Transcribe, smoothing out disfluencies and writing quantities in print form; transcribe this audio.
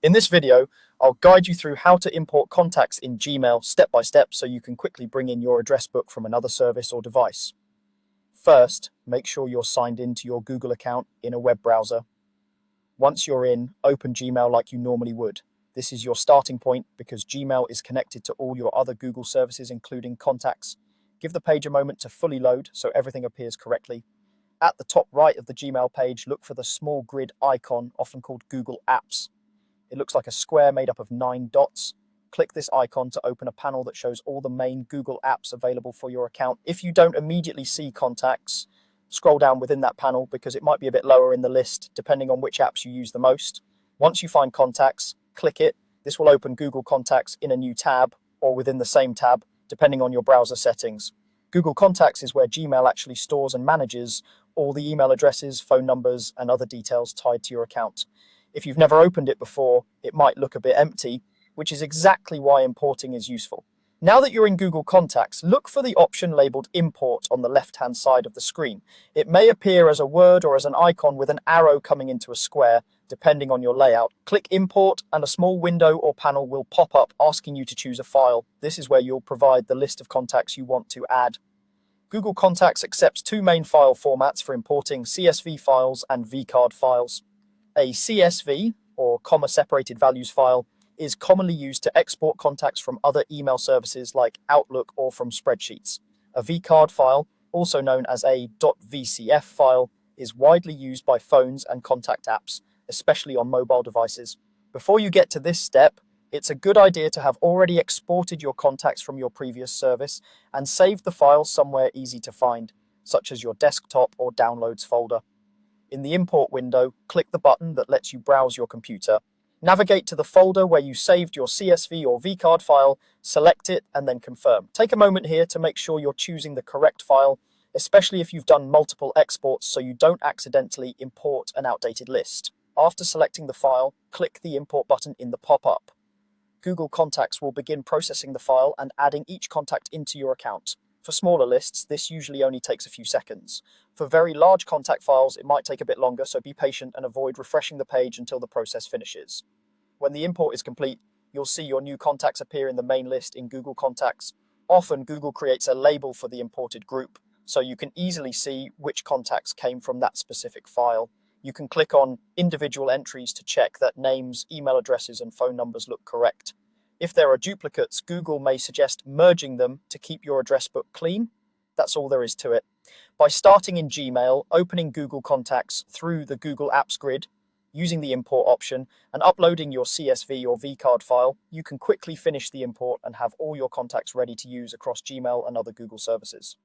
In this video, I'll guide you through how to import contacts in Gmail step by step so you can quickly bring in your address book from another service or device. First, make sure you're signed in to your Google account in a web browser. Once you're in, open Gmail like you normally would. This is your starting point because Gmail is connected to all your other Google services, including contacts. Give the page a moment to fully load so everything appears correctly. At the top right of the Gmail page, look for the small grid icon, often called Google Apps. It looks like a square made up of 9 dots. Click this icon to open a panel that shows all the main Google apps available for your account. If you don't immediately see contacts, scroll down within that panel because it might be a bit lower in the list depending on which apps you use the most. Once you find contacts, click it. This will open Google Contacts in a new tab or within the same tab, depending on your browser settings. Google Contacts is where Gmail actually stores and manages all the email addresses, phone numbers, and other details tied to your account. If you've never opened it before, it might look a bit empty, which is exactly why importing is useful. Now that you're in Google Contacts, look for the option labeled Import on the left-hand side of the screen. It may appear as a word or as an icon with an arrow coming into a square, depending on your layout. Click Import and a small window or panel will pop up asking you to choose a file. This is where you'll provide the list of contacts you want to add. Google Contacts accepts two main file formats for importing: CSV files and vcard files. A CSV, or comma-separated values file, is commonly used to export contacts from other email services like Outlook or from spreadsheets. A vcard file, also known as a .vcf file, is widely used by phones and contact apps, especially on mobile devices. Before you get to this step, it's a good idea to have already exported your contacts from your previous service and saved the file somewhere easy to find, such as your desktop or downloads folder. In the import window, click the button that lets you browse your computer. Navigate to the folder where you saved your CSV or vcard file, select it, and then confirm. Take a moment here to make sure you're choosing the correct file, especially if you've done multiple exports so you don't accidentally import an outdated list. After selecting the file, click the import button in the pop-up. Google Contacts will begin processing the file and adding each contact into your account. For smaller lists, this usually only takes a few seconds. For very large contact files, it might take a bit longer, so be patient and avoid refreshing the page until the process finishes. When the import is complete, you'll see your new contacts appear in the main list in Google Contacts. Often, Google creates a label for the imported group, so you can easily see which contacts came from that specific file. You can click on individual entries to check that names, email addresses, and phone numbers look correct. If there are duplicates, Google may suggest merging them to keep your address book clean. That's all there is to it. By starting in Gmail, opening Google Contacts through the Google Apps grid, using the import option, and uploading your CSV or vcard file, you can quickly finish the import and have all your contacts ready to use across Gmail and other Google services.